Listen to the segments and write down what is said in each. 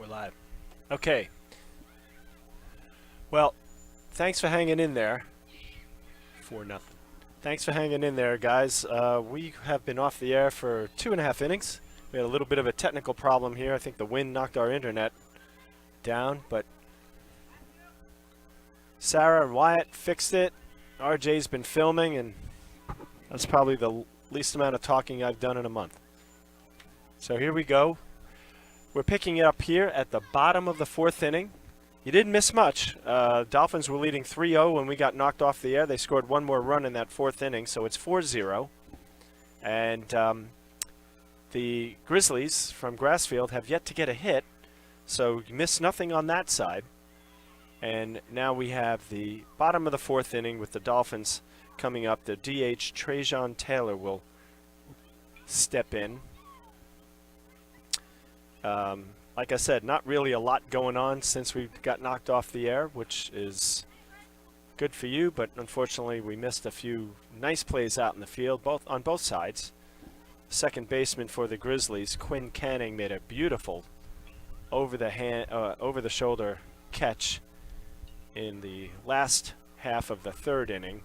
We're live. Okay. Well, thanks for hanging in there. 4-0. Thanks for hanging in there, guys. We have been off the air for 2.5 innings. We had a little bit of a technical problem here. I think the wind knocked our internet down, but Sarah and Wyatt fixed it. RJ's been filming, and that's probably the least amount of talking I've done in a month. So here we go. We're picking it up here at the bottom of the 4th inning. You didn't miss much. Dolphins were leading 3-0 when we got knocked off the air. They scored one more run in that 4th inning, so it's 4-0. And the Grizzlies from Grassfield have yet to get a hit, so you missed nothing on that side. And now we have the bottom of the 4th inning with the Dolphins coming up. The DH, Trajan Taylor, will step in. Like I said, not really a lot going on since we got knocked off the air, which is good for you, but unfortunately we missed a few nice plays out in the field, on both sides. Second baseman for the Grizzlies, Quinn Canning, made a beautiful over the shoulder catch in the last half of the 3rd inning.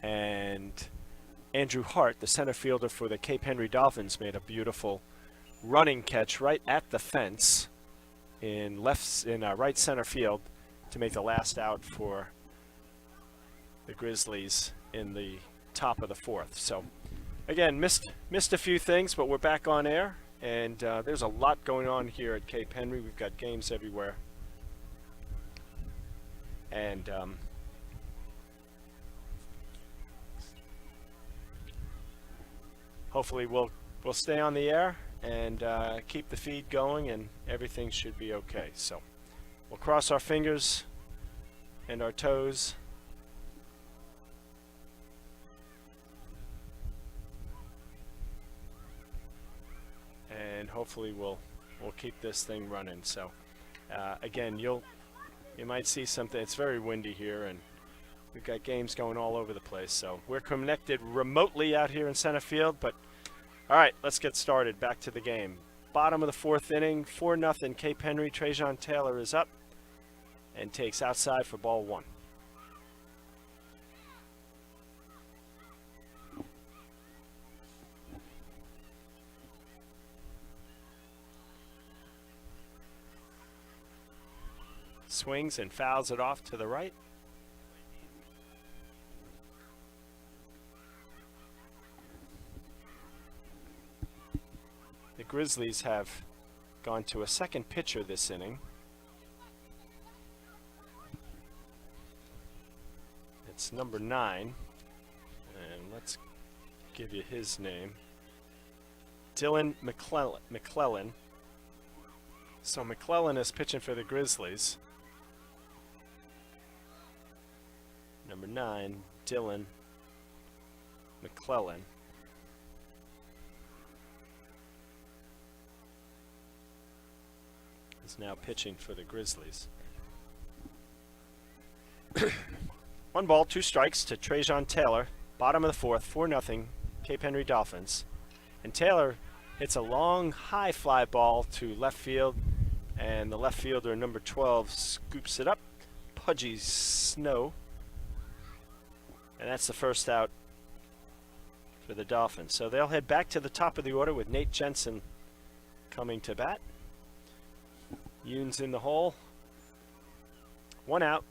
And Andrew Hart, the center fielder for the Cape Henry Dolphins, made a beautiful running catch right at the fence in right center field to make the last out for the Grizzlies in the top of the 4th. So again, missed a few things, but we're back on air, and there's a lot going on here at Cape Henry. We've got games everywhere, and hopefully we'll stay on the air and keep the feed going, and everything should be okay. So we'll cross our fingers and our toes. And hopefully we'll keep this thing running. So again, you might see something. It's very windy here, and we've got games going all over the place. So we're connected remotely out here in center field, but all right, let's get started. Back to the game. Bottom of the 4th inning, 4-0 Cape Henry. Trajan Taylor is up and takes outside for ball 1. Swings and fouls it off to the right. The Grizzlies have gone to a second pitcher this inning. It's number 9, and let's give you his name. Dylan McClellan. So McClellan is pitching for the Grizzlies. Number 9, Dylan McClellan. Is now pitching for the Grizzlies. 1 ball, 2 strikes to Trajan Taylor. Bottom of the 4th, 4-0 Cape Henry Dolphins. And Taylor hits a long, high fly ball to left field, and the left fielder, number 12, scoops it up. Pudgy Snow. And that's the first out for the Dolphins. So they'll head back to the top of the order with Nate Jensen coming to bat. Yoon's in the hole. 1 out.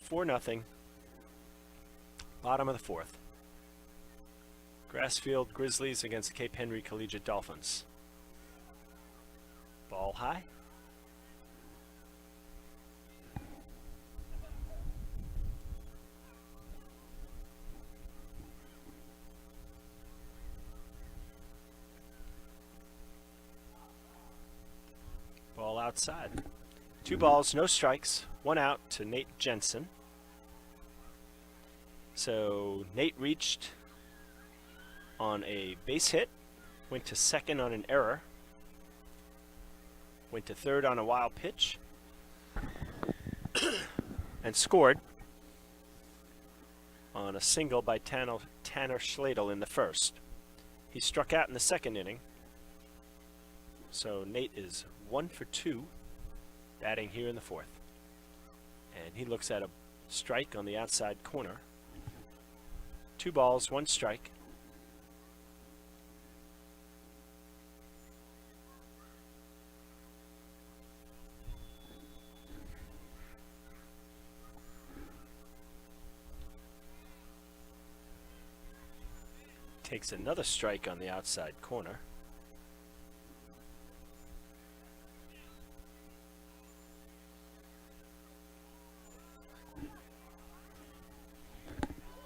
4-0. Bottom of the 4th. Grassfield Grizzlies against Cape Henry Collegiate Dolphins. Ball high. Ball outside. 2 balls, no strikes, 1 out to Nate Jensen. So Nate reached on a base hit, went to second on an error, went to third on a wild pitch, and scored on a single by Tanner Schladel in the 1st. He struck out in the 2nd inning So Nate is 1 for 2 batting here in the 4th. And he looks at a strike on the outside corner. 2 balls, 1 strike. Takes another strike on the outside corner.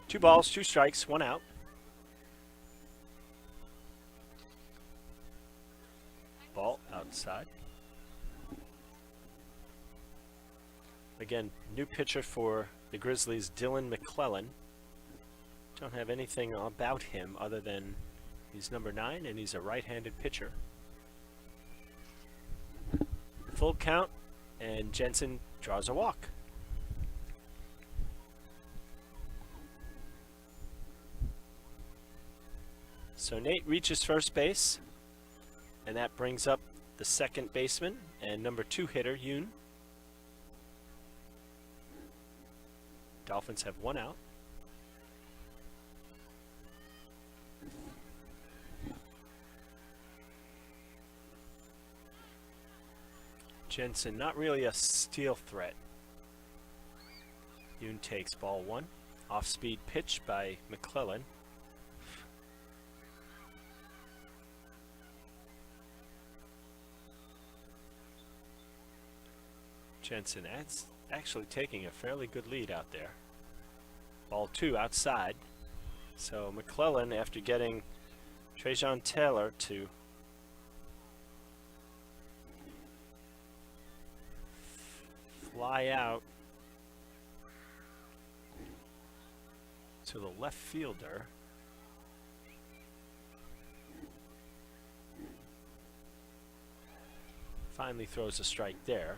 Two balls, 2 strikes, 1 out. Ball outside. Again, new pitcher for the Grizzlies, Dylan McClellan. Don't have anything about him other than he's number 9 and he's a right-handed pitcher. Full count, and Jensen draws a walk. So Nate reaches first base, and that brings up the second baseman and number 2 hitter, Yoon. Dolphins have 1 out. Jensen, not really a steal threat. Yoon takes ball 1. Off-speed pitch by McClellan. Jensen actually taking a fairly good lead out there. Ball 2 outside. So McClellan, after getting Trajan Taylor to fly out to the left fielder, finally throws a strike there.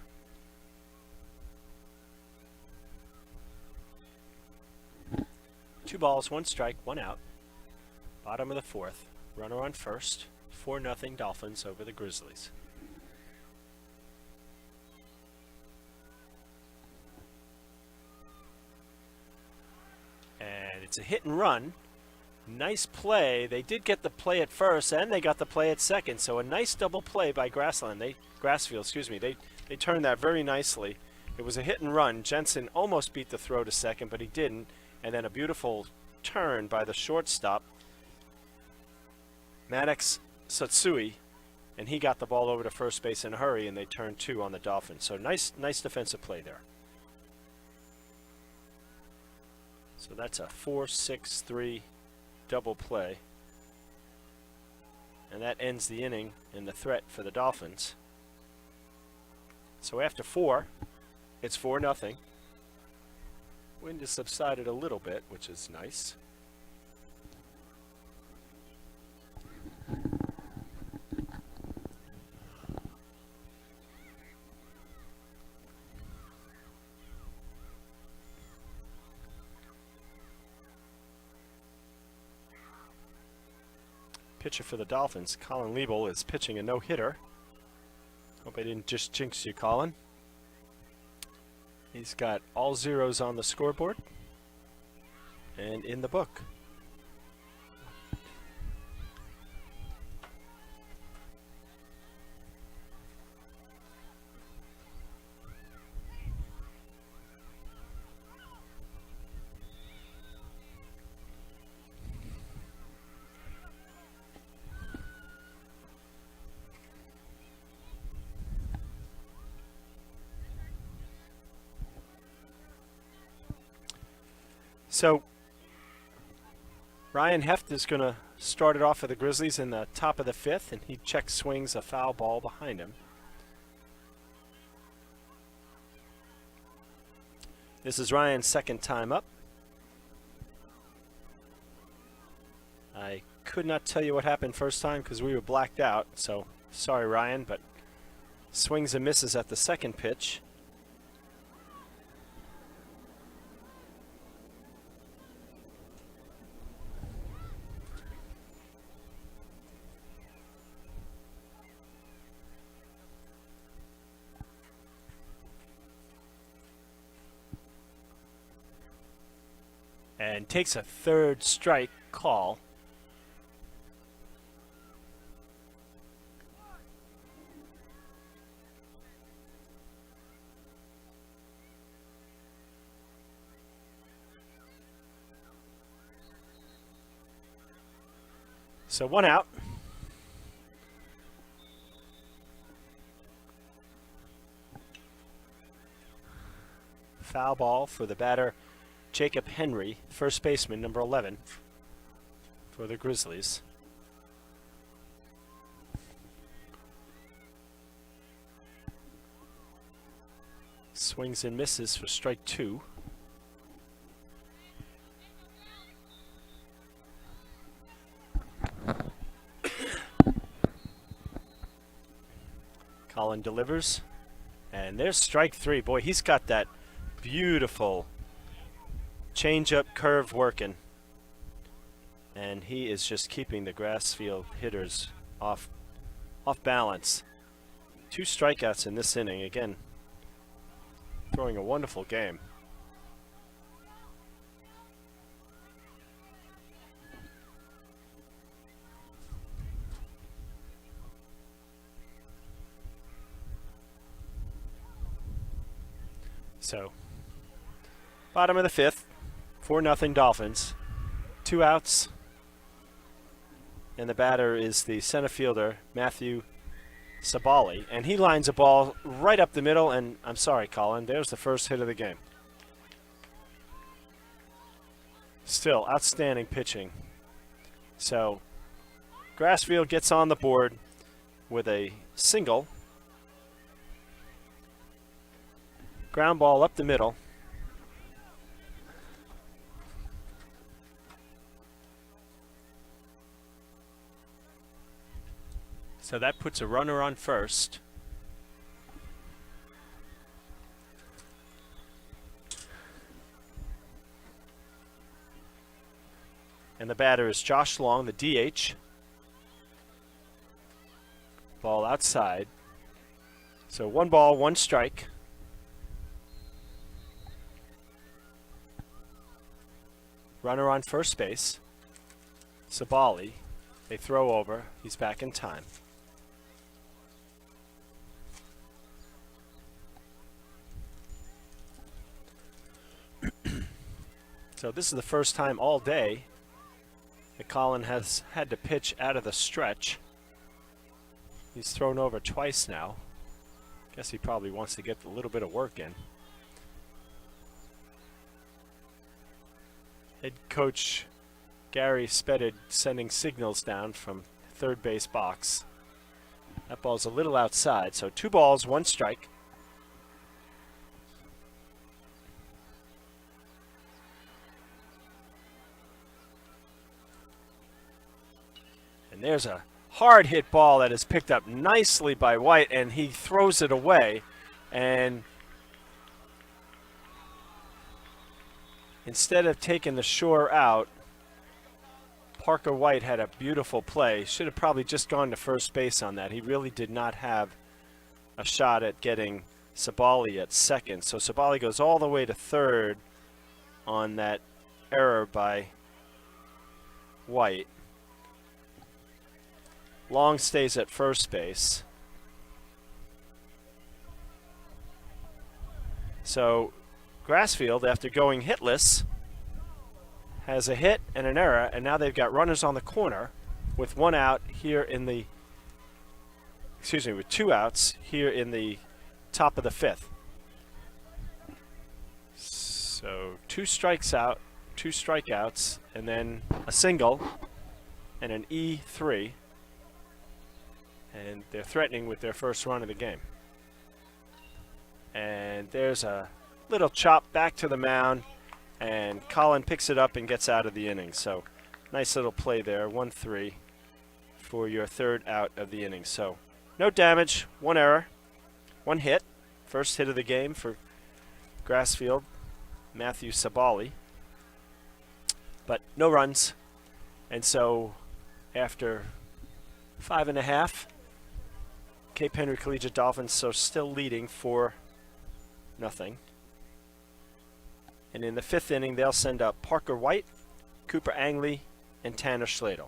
Two balls, 1 strike, 1 out. Bottom of the 4th. Runner on first. 4-0 Dolphins over the Grizzlies. And it's a hit and run. Nice play. They did get the play at first and they got the play at second. So a nice double play by Grassfield. They turned that very nicely. It was a hit and run. Jensen almost beat the throw to second, but he didn't. And then a beautiful turn by the shortstop, Maddox Satsui, and he got the ball over to first base in a hurry, and they turned 2 on the Dolphins. So nice defensive play there. So that's a 4-6-3 double play, and that ends the inning in the threat for the Dolphins. So after 4, it's 4-0. Wind has subsided a little bit, which is nice. Pitcher for the Dolphins, Colin Liebel, is pitching a no-hitter. Hope I didn't just jinx you, Colin. He's got all 0s on the scoreboard and in the book. So Ryan Heft is going to start it off for the Grizzlies in the top of the 5th, and he check swings a foul ball behind him. This is Ryan's second time up. I could not tell you what happened first time because we were blacked out, so sorry, Ryan, but swings and misses at the second pitch. and takes a third strike call. So 1 out. Foul ball for the batter, Jacob Henry, first baseman, number 11, for the Grizzlies. Swings and misses for strike 2. Colin delivers, and there's strike 3. Boy, he's got that beautiful change-up curve working, and he is just keeping the Grassfield hitters off balance. 2 strikeouts in this inning. Again, throwing a wonderful game. So, bottom of the 5th, 4-0 Dolphins. 2 outs, and the batter is the center fielder, Matthew Sabali, and he lines a ball right up the middle, and I'm sorry, Colin, there's the first hit of the game. Still, outstanding pitching. So, Grassfield gets on the board with a single. Ground ball up the middle. So that puts a runner on first. And the batter is Josh Long, the DH. Ball outside. So 1 ball, 1 strike. Runner on first base. Sabali. They throw over. He's back in time. So this is the first time all day that Colin has had to pitch out of the stretch. He's thrown over twice now. Guess he probably wants to get a little bit of work in. Head coach Gary Spetted sending signals down from third base box. That ball's a little outside, so 2 balls, 1 strike. And there's a hard hit ball that is picked up nicely by White, and he throws it away. And instead of taking the shore out, Parker White had a beautiful play. Should have probably just gone to first base on that. He really did not have a shot at getting Sabali at second. So Sabali goes all the way to third on that error by White. Long stays at first base. So Grassfield, after going hitless, has a hit and an error, and now they've got runners on the corner with 1 out here in the, with 2 outs here in the top of the 5th. So 2 strikeouts, and then a single and an E3. And they're threatening with their first run of the game. And there's a little chop back to the mound, and Colin picks it up and gets out of the inning. So nice little play there, 1-3 for your 3rd out of the inning. So no damage, 1 error, 1 hit. First hit of the game for Grassfield, Matthew Sabali. But no runs. And so after 5.5, Cape Henry Collegiate Dolphins so still leading 4-0 And in the 5th inning, they'll send up Parker White, Cooper Angley, and Tanner Schladel.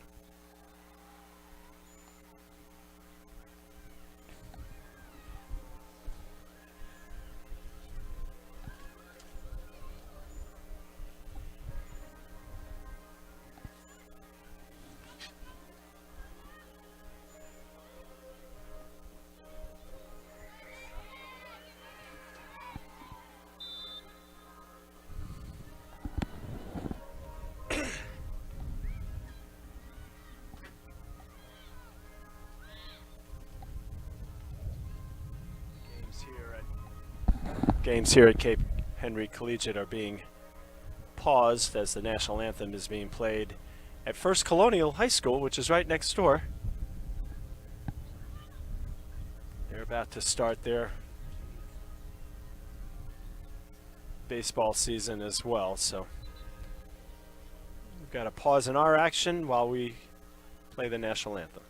Games here at Cape Henry Collegiate are being paused as the national anthem is being played at First Colonial High School, which is right next door. They're about to start their baseball season as well, so we've got a pause in our action while we play the national anthem.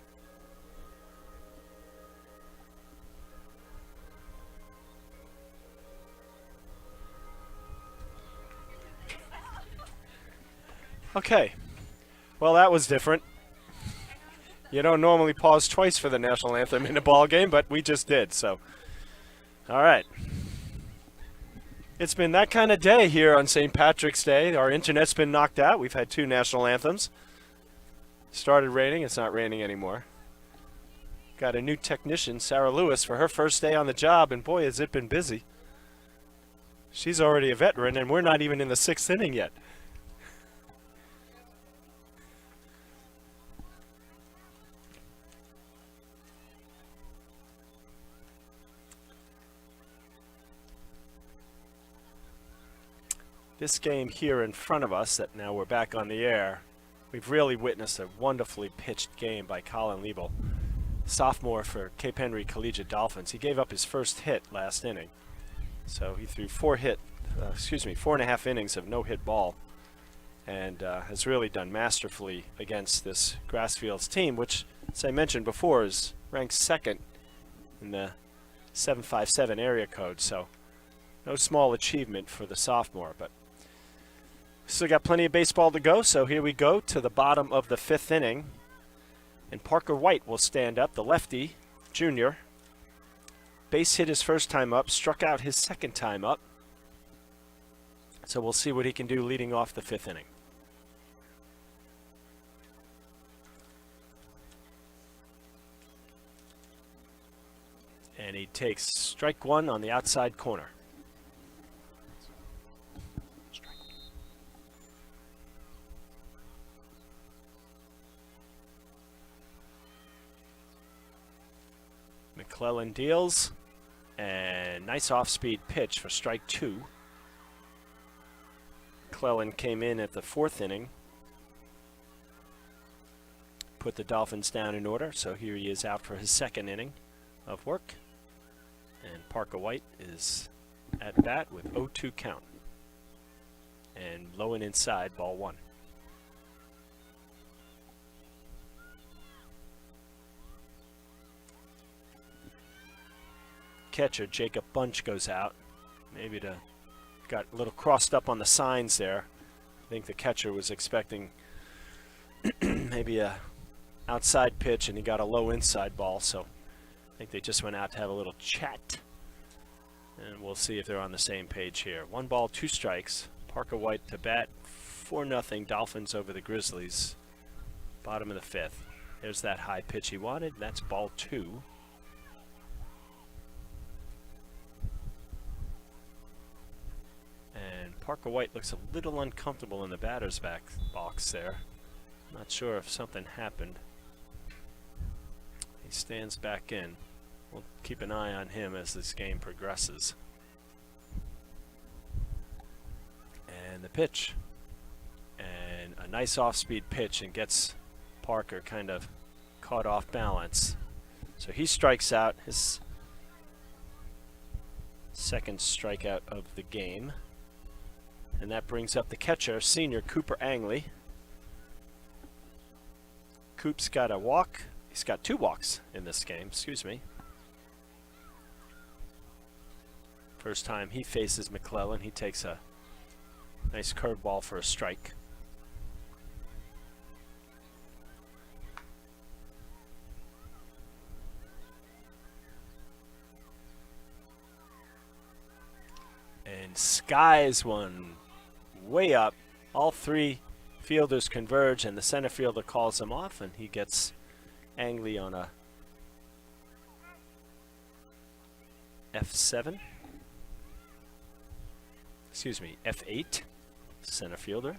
Okay, well, that was different. You don't normally pause twice for the national anthem in a ball game, but we just did, so. All right. It's been that kind of day here on St. Patrick's Day. Our internet's been knocked out. We've had 2 national anthems. Started raining. It's not raining anymore. Got a new technician, Sarah Lewis, for her first day on the job, and boy, has it been busy. She's already a veteran, and we're not even in the 6th inning yet. This game here in front of us, that now we're back on the air, we've really witnessed a wonderfully pitched game by Colin Liebel, sophomore for Cape Henry Collegiate Dolphins. He gave up his first hit last inning. So he threw 4.5 innings of no-hit ball, and has really done masterfully against this Grassfield's team, which, as I mentioned before, is ranked 2nd in the 757 area code. So no small achievement for the sophomore, but still got plenty of baseball to go, so here we go to the bottom of the 5th inning. And Parker White will stand up, the lefty, junior. Base hit his first time up, struck out his second time up. So we'll see what he can do leading off the 5th inning. And he takes strike 1 on the outside corner. McClellan deals, and nice off-speed pitch for strike 2. McClellan came in at the 4th inning, put the Dolphins down in order, so here he is out for his 2nd inning of work. And Parker White is at bat with 0-2 count. And low and inside, ball 1. Catcher Jacob Bunch goes out. Maybe got a little crossed up on the signs there. I think the catcher was expecting maybe a outside pitch, and he got a low inside ball, so I think they just went out to have a little chat. And we'll see if they're on the same page here. 1 ball, 2 strikes. Parker White to bat. 4-0 Dolphins over the Grizzlies. Bottom of the 5th. There's that high pitch he wanted. That's ball 2. And Parker White looks a little uncomfortable in the batter's box there. Not sure if something happened. He stands back in. We'll keep an eye on him as this game progresses. And the pitch. And a nice off-speed pitch, and gets Parker kind of caught off balance. So he strikes out, his 2nd strikeout of the game. And that brings up the catcher, senior Cooper Angley. Coop's got a walk. He's got 2 walks in this game, excuse me. First time he faces McClellan, he takes a Nice curveball for a strike. And skies one way up. All three fielders converge, and the center fielder calls him off, and he gets Angley on a F7. Excuse me, F8, center fielder.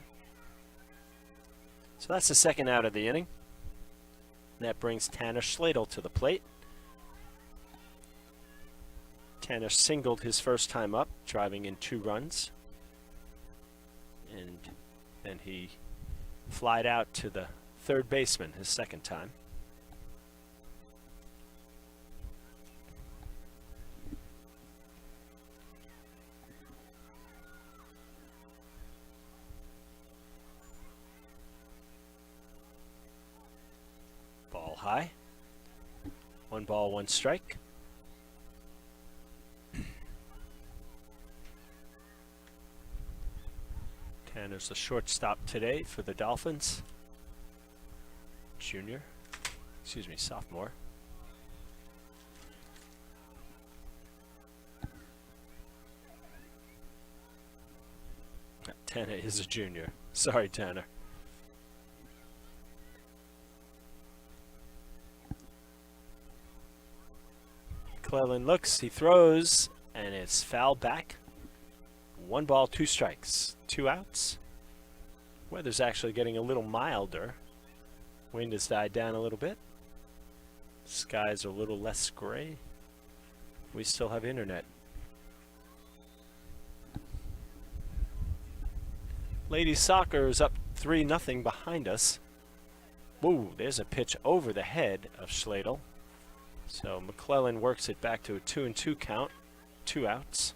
So that's the second out of the inning. And that brings Tanner Schladel to the plate. Tanner singled his first time up, driving in 2 runs. And then he flied out to the third baseman his second time. Ball high. 1 ball, 1 strike. Tanner's the shortstop today for the Dolphins. Junior. Excuse me, sophomore. Tanner is a junior. Sorry, Tanner. McClellan looks, he throws, and it's foul back. 1 ball, 2 strikes, 2 outs. Weather's actually getting a little milder. Wind has died down a little bit. Skies are a little less gray. We still have internet. Ladies soccer is up 3-0 behind us. Woo, there's a pitch over the head of Schladel. So McClellan works it back to a 2-2 count, 2 outs.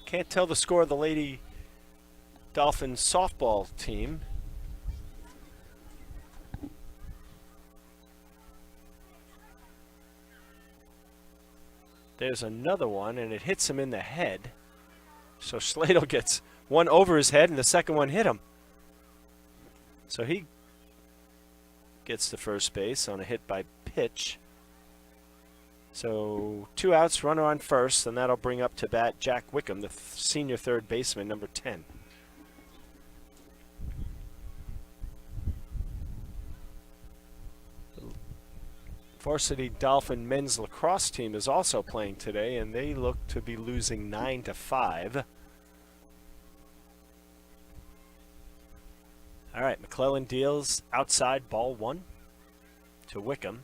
Can't tell the score of the Lady Dolphins softball team. There's another one, and it hits him in the head. So Schladel gets one over his head, and the second one hit him. So he gets to first base on a hit by pitch. So 2 outs, runner on first, and that'll bring up to bat Jack Wickham, the senior third baseman, number 10. Varsity Dolphin men's lacrosse team is also playing today, and they look to be losing 9-5. All right, McClellan deals outside, ball 1 to Wickham.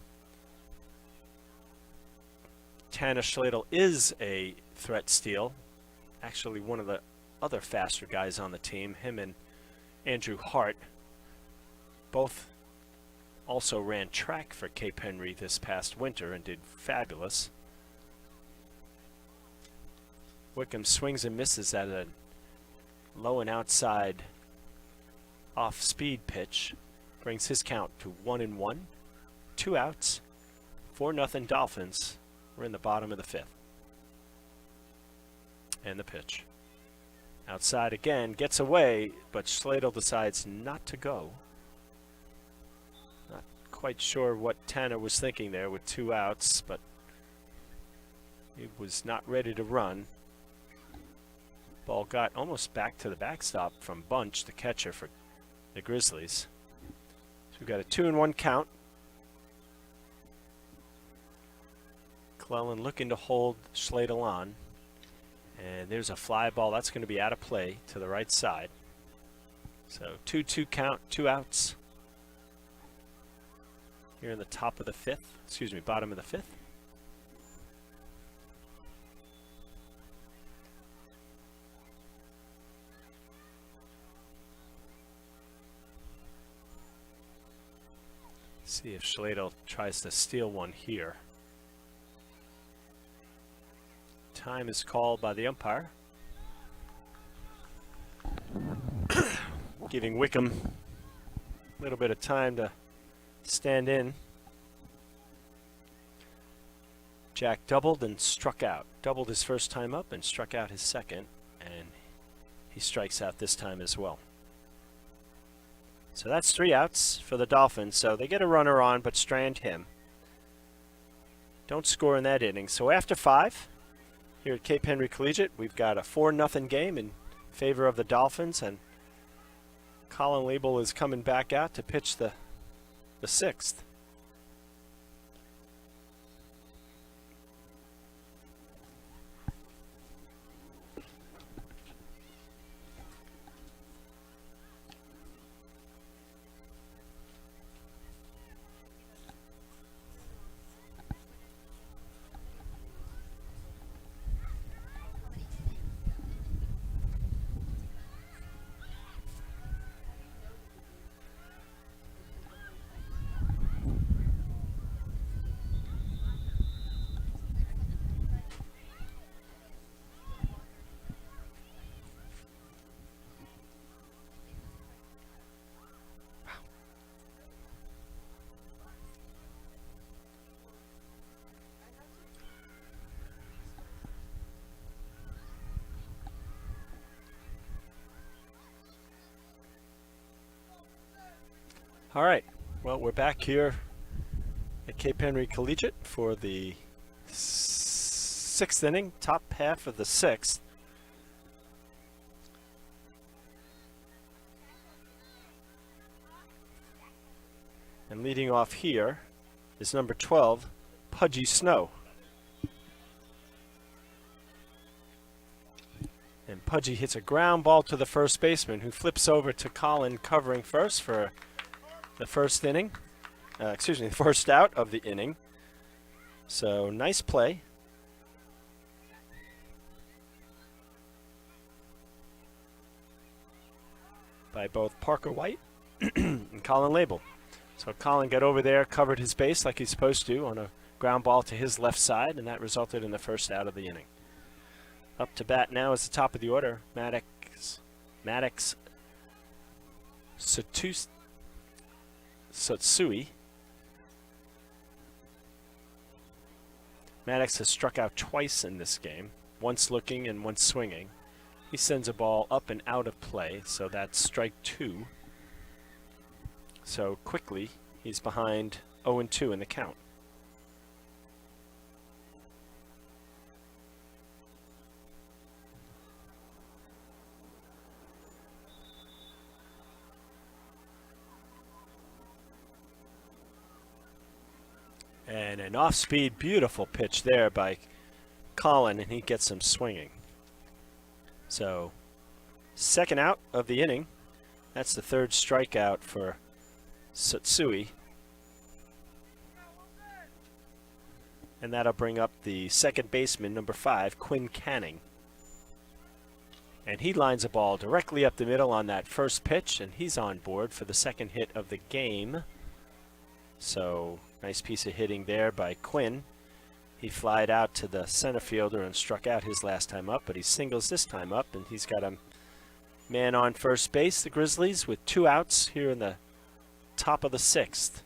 Tanner Schladel is a threat steal. Actually, one of the other faster guys on the team, him and Andrew Hart, both also ran track for Cape Henry this past winter and did fabulous. Wickham swings and misses at a low and outside off-speed pitch. Brings his count to 1-1. 2 outs. 4-0 Dolphins. We're in the bottom of the 5th. And the pitch. Outside again, gets away, but Schladel decides not to go. Not quite sure what Tanner was thinking there with 2 outs, but he was not ready to run. Ball got almost back to the backstop from Bunch, the catcher for the Grizzlies. So we've got a 2-1 count. McClellan looking to hold Schladel on. And there's a fly ball. That's going to be out of play to the right side. So 2-2 count, 2 outs. Here in the top of the 5th. Excuse me, bottom of the 5th. See if Schladel tries to steal one here. Time is called by the umpire, giving Wickham a little bit of time to stand in. Jack doubled and struck out. Doubled his first time up and struck out his second. And he strikes out this time as well. So that's 3 outs for the Dolphins. So they get a runner on, but strand him. Don't score in that inning. So after 5, here at Cape Henry Collegiate, we've got a 4-0 game in favor of the Dolphins, and Colin Label is coming back out to pitch the 6th. All right, well, we're back here at Cape Henry Collegiate for the 6th inning, top half of the 6th. And leading off here is number 12, Pudgy Snow. And Pudgy hits a ground ball to the first baseman, who flips over to Colin covering first for the first inning. The first out of the inning. So nice play. By both Parker White and Colin Label. So Colin got over there, covered his base like he's supposed to on a ground ball to his left side, and that resulted in the first out of the inning. Up to bat now is the top of the order, Maddox Satsui. Maddox has struck out twice in this game, once looking and once swinging. He sends a ball up and out of play, so that's strike 2. So quickly, he's behind 0-2 in the count. And an off-speed, beautiful pitch there by Colin, and he gets him swinging. So, second out of the inning. That's the 3rd strikeout for Satsui. And that'll bring up the second baseman, number 5, Quinn Canning. And he lines a ball directly up the middle on that first pitch, and he's on board for the second hit of the game. So, nice piece of hitting there by Quinn. He flied out to the center fielder and struck out his last time up, but he singles this time up, and he's got a man on first base, the Grizzlies, with 2 outs here in the top of the 6th.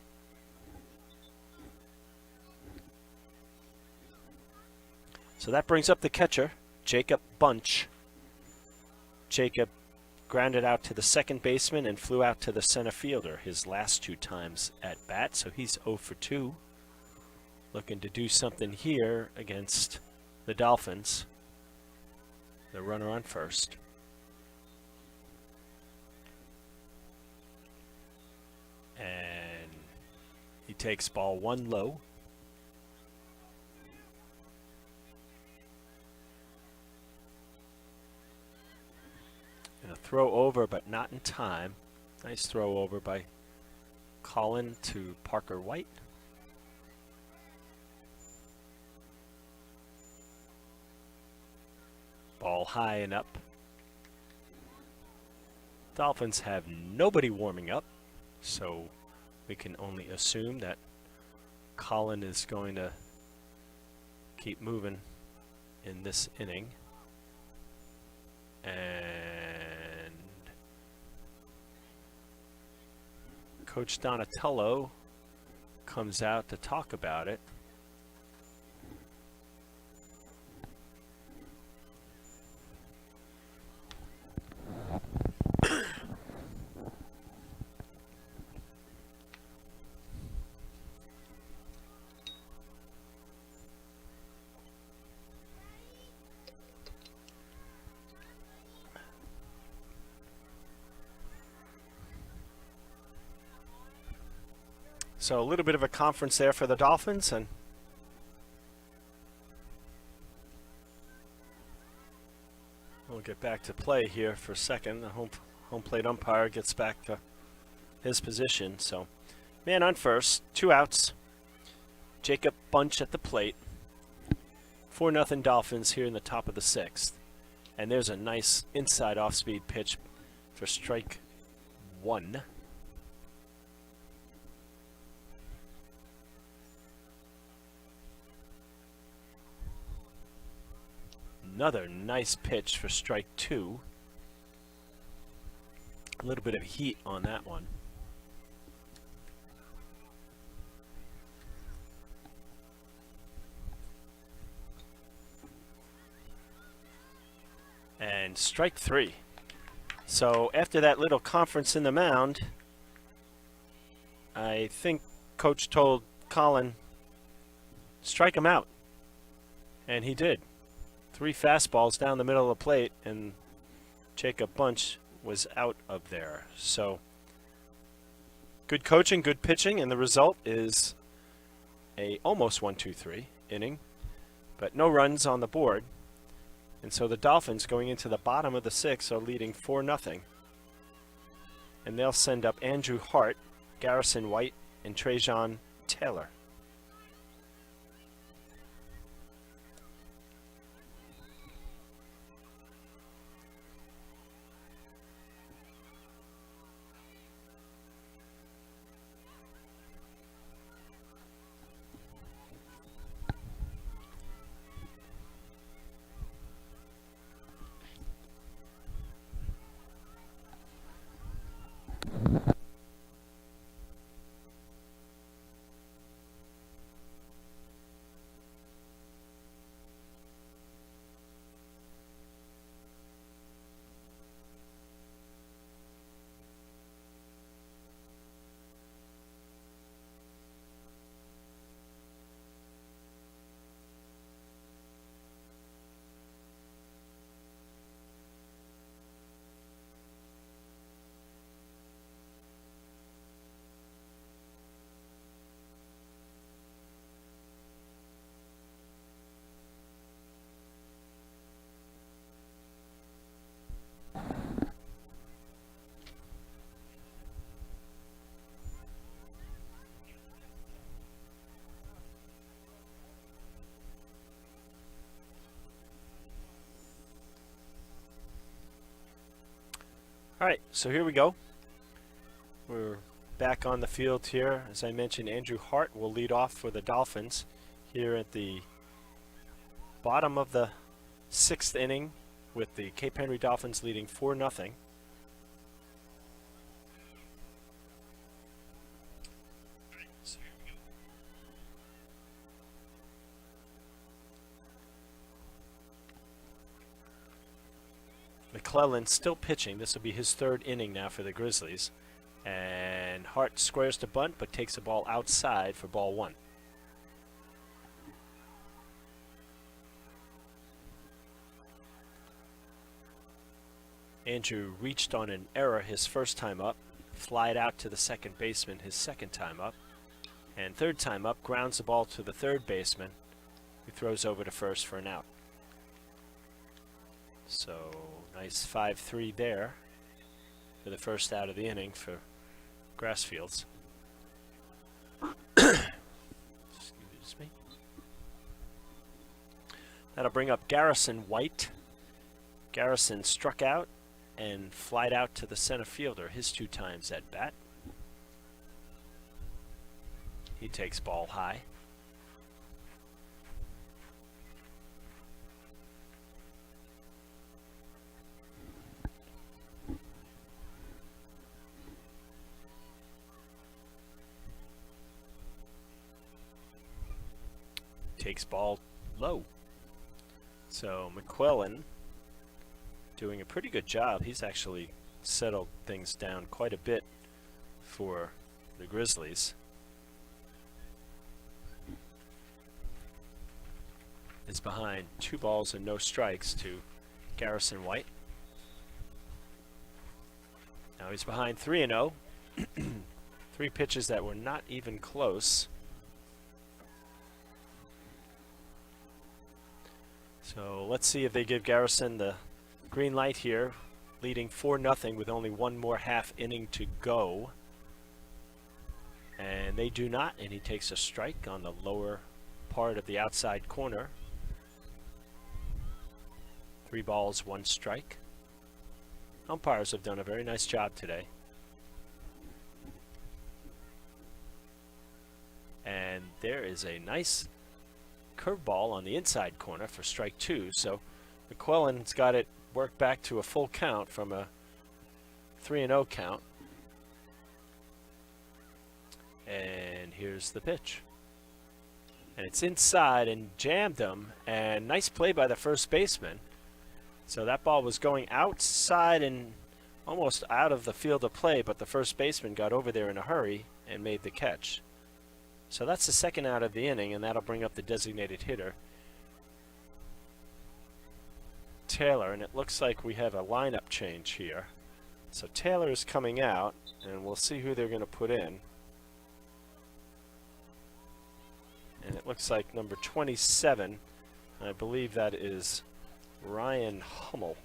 So that brings up the catcher, Jacob Bunch. Jacob grounded out to the second baseman and flew out to the center fielder his last 2 times at bat, so he's 0 for 2. Looking to do something here against the Dolphins. The runner on first. And he takes ball 1 low. And a throw over, but not in time. Nice throw over by Colin to Parker White. Ball high and up. Dolphins have nobody warming up, so we can only assume that Colin is going to keep moving in this inning. And Coach Donatello comes out to talk about it. So a little bit of a conference there for the Dolphins, and we'll get back to play here for a second. The home plate umpire gets back to his position. So man on first, 2 outs. Jacob Bunch at the plate. 4-0 Dolphins here in the top of the 6th. And there's a nice inside off-speed pitch for strike 1. Another nice pitch for strike 2. A little bit of heat on that one. And strike 3. So after that little conference in the mound, I think Coach told Colin, strike him out. And he did. 3 fastballs down the middle of the plate, and Jacob Bunch was out of there. So good coaching, good pitching, and the result is a almost 1-2-3 inning, but no runs on the board. And so the Dolphins, going into the bottom of the 6th, are leading 4-0. And they'll send up Andrew Hart, Garrison White, and Trajan Taylor. All right, so here we go. We're back on the field here. As I mentioned, Andrew Hart will lead off for the Dolphins here at the bottom of the 6th inning, with the Cape Henry Dolphins leading 4-0. McClellan still pitching. This will be his 3rd inning now for the Grizzlies. And Hart squares to bunt, but takes the ball outside for ball 1. Andrew reached on an error his first time up, flied out to the second baseman his second time up, and third time up grounds the ball to the third baseman, who throws over to first for an out. So nice 5-3 there for the first out of the inning for Grassfields. Excuse me. That'll bring up Garrison White. Garrison struck out and flied out to the center fielder his 2 times at bat. He takes ball high. Takes ball low. So McClellan doing a pretty good job. He's actually settled things down quite a bit for the Grizzlies. Is behind 2 balls and no strikes to Garrison White. Now he's behind 3-0. 3 pitches that were not even close. So let's see if they give Garrison the green light here, leading 4-0 with only one more half inning to go. And they do not, and he takes a strike on the lower part of the outside corner. 3 balls, 1 strike. Umpires have done a very nice job today. And there is a nice curveball on the inside corner for strike 2. So McClellan's got it worked back to a full count from a 3-0 count. And here's the pitch. And it's inside and jammed him. And nice play by the first baseman. So that ball was going outside and almost out of the field of play, but the first baseman got over there in a hurry and made the catch. So that's the second out of the inning, and that'll bring up the designated hitter, Taylor. And it looks like we have a lineup change here. So Taylor is coming out, and we'll see who they're going to put in. And it looks like number 27, I believe that is Ryan Hummel.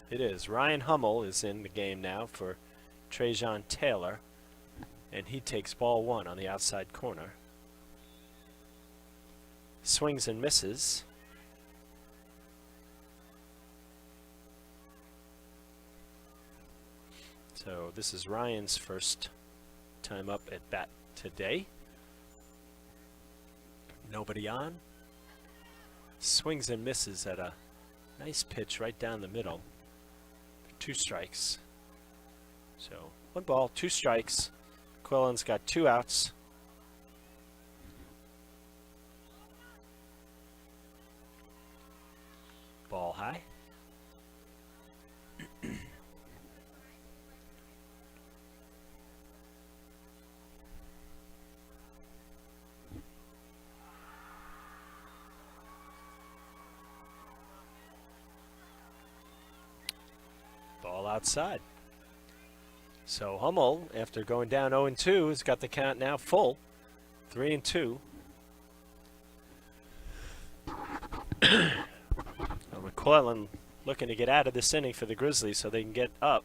It is. Ryan Hummel is in the game now for Trajan Taylor, and he takes ball 1 on the outside corner. Swings and misses. So this is Ryan's first time up at bat today. Nobody on. Swings and misses at a nice pitch right down the middle. 2 strikes. So 1 ball, 2 strikes. Quillen's got 2 outs. Ball high. Ball outside. So Hummel, after going down 0-2, has got the count now full. 3-2. McClellan looking to get out of this inning for the Grizzlies so they can get up.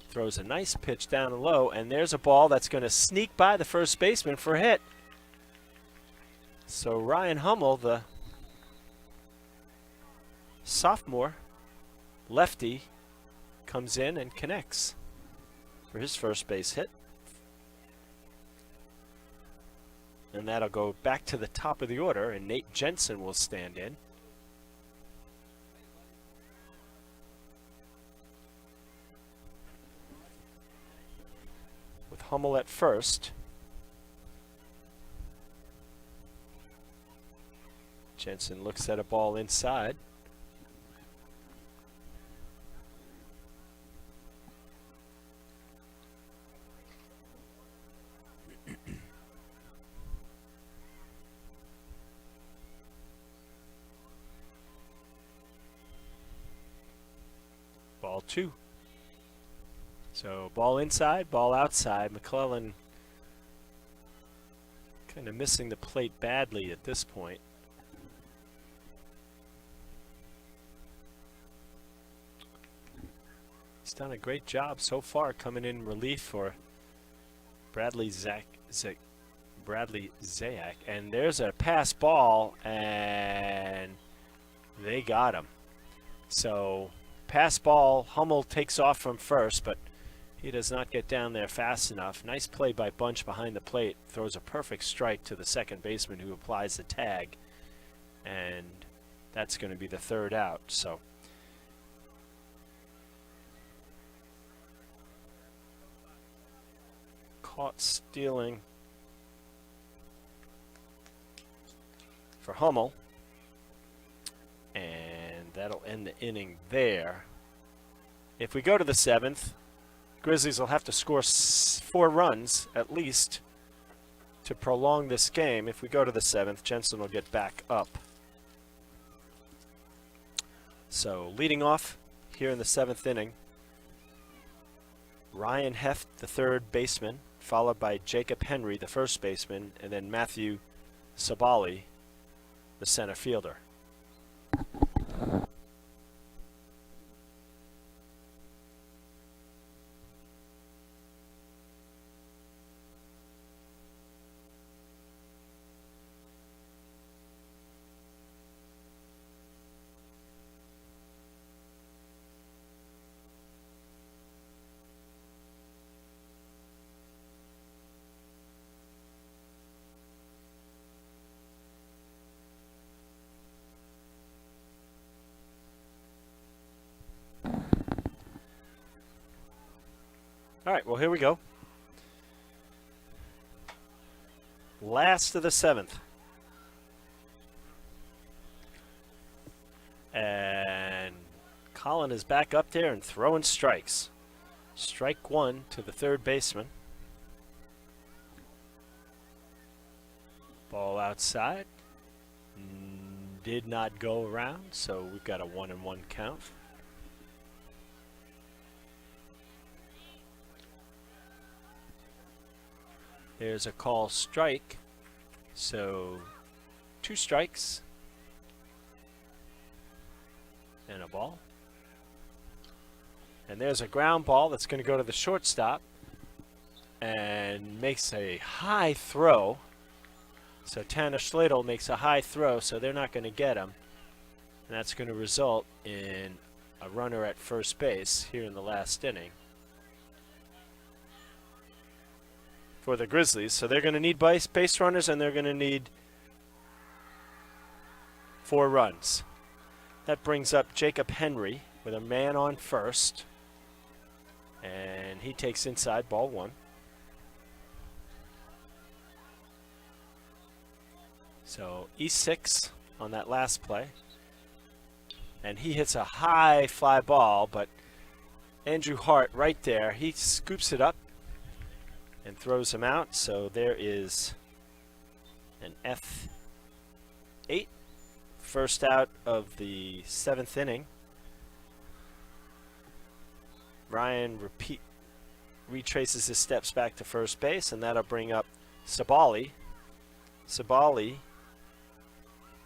Throws a nice pitch down low, and there's a ball that's going to sneak by the first baseman for a hit. So Ryan Hummel, the sophomore lefty, comes in and connects for his first base hit. And that'll go back to the top of the order, and Nate Jensen will stand in. With Hummel at first. Jensen looks at a ball inside. Ball 2. So ball inside, ball outside. McClellan kind of missing the plate badly at this point. He's done a great job so far coming in relief for Bradley Zayak. And there's a pass ball, and they got him. So pass ball, Hummel takes off from first, but he does not get down there fast enough. Nice play by Bunch behind the plate. Throws a perfect strike to the second baseman who applies the tag. And that's going to be the 3rd out. So caught stealing for Hummel. And that'll end the inning there. If we go to the 7th, Grizzlies will have to score 4 runs at least to prolong this game. If we go to the 7th, Jensen will get back up. So leading off here in the 7th inning, Ryan Heft, the third baseman, followed by Jacob Henry, the first baseman, and then Matthew Sabali, the center fielder. All right, well, here we go. Last of the 7th. And Colin is back up there and throwing strikes. Strike 1 to the third baseman. Ball outside. Did not go around, so we've got a 1-1 count. There's a call strike, so 2 strikes and a ball. And there's a ground ball that's going to go to the shortstop and makes a high throw. So Tanner Schladel makes a high throw, so they're not going to get him. And that's going to result in a runner at first base here in the last inning for the Grizzlies. So they're going to need base runners, and they're going to need 4 runs. That brings up Jacob Henry with a man on first, and he takes inside, ball 1. So E6 on that last play, and he hits a high fly ball, but Andrew Hart right there, he scoops it up and throws him out. So there is an F8, first out of the 7th inning. Ryan retraces his steps back to first base, and that'll bring up Sabali. Sabali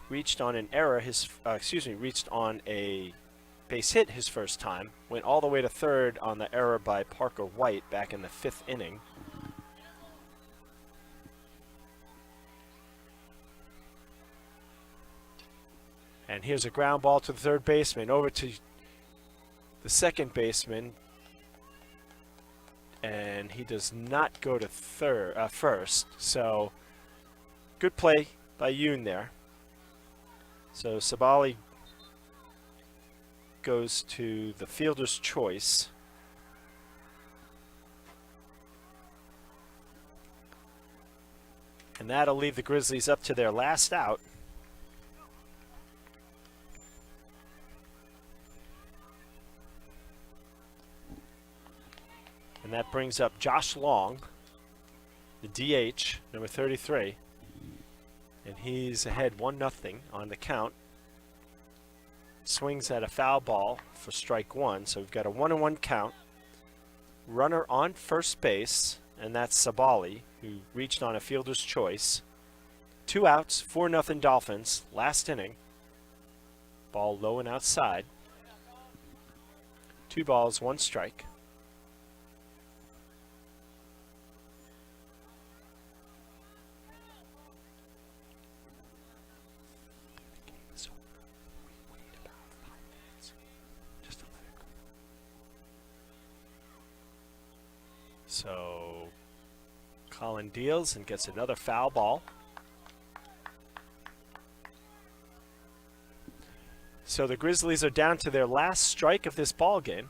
reached on an error, reached on a base hit his first time, went all the way to third on the error by Parker White back in the 5th inning. And here's a ground ball to the third baseman, over to the second baseman, and he does not go to first. So good play by Yoon there. So Sabali goes to the fielder's choice. And that'll leave the Grizzlies up to their last out. And that brings up Josh Long, the DH, number 33. And he's ahead 1-0 on the count. Swings at a foul ball for strike 1. So we've got a 1-1 count. Runner on first base, and that's Sabali, who reached on a fielder's choice. 2 outs, 4-0 Dolphins, last inning. Ball low and outside. 2 balls, 1 strike. So Colin deals and gets another foul ball. So the Grizzlies are down to their last strike of this ball game.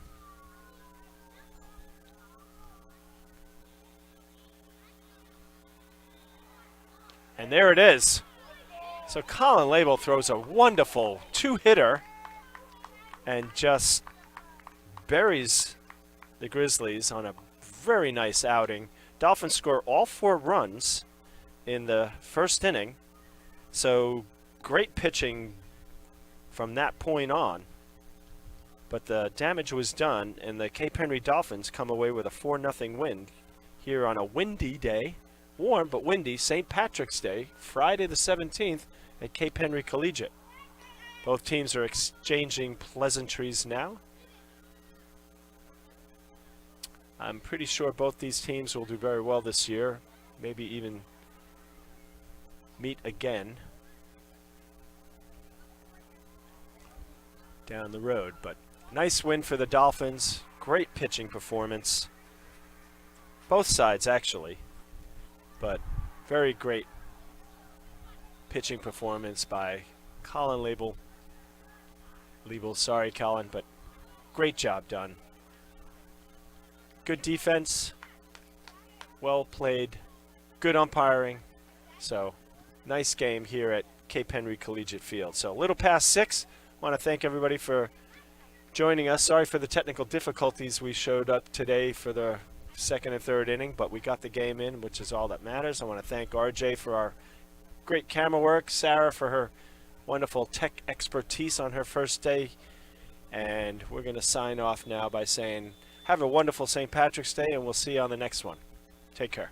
And there it is. So Colin Label throws a wonderful 2-hitter and just buries the Grizzlies on a very nice outing. Dolphins score all 4 runs, in the first inning. So great pitching from that point on. But the damage was done, and the Cape Henry Dolphins come away with a 4-0 win here on a windy day. Warm but windy, St. Patrick's Day, Friday the 17th at Cape Henry Collegiate. Both teams are exchanging pleasantries now. I'm pretty sure both these teams will do very well this year, maybe even meet again down the road. But nice win for the Dolphins, great pitching performance. Both sides actually, but very great pitching performance by Colin Liebel, sorry Colin, but great job done. Good defense, well played, good umpiring. So nice game here at Cape Henry Collegiate Field. So a little past 6. Want to thank everybody for joining us. Sorry for the technical difficulties we showed up today for the second and third inning, but we got the game in, which is all that matters. I want to thank RJ for our great camera work, Sarah for her wonderful tech expertise on her first day, and we're going to sign off now by saying have a wonderful St. Patrick's Day, and we'll see you on the next one. Take care.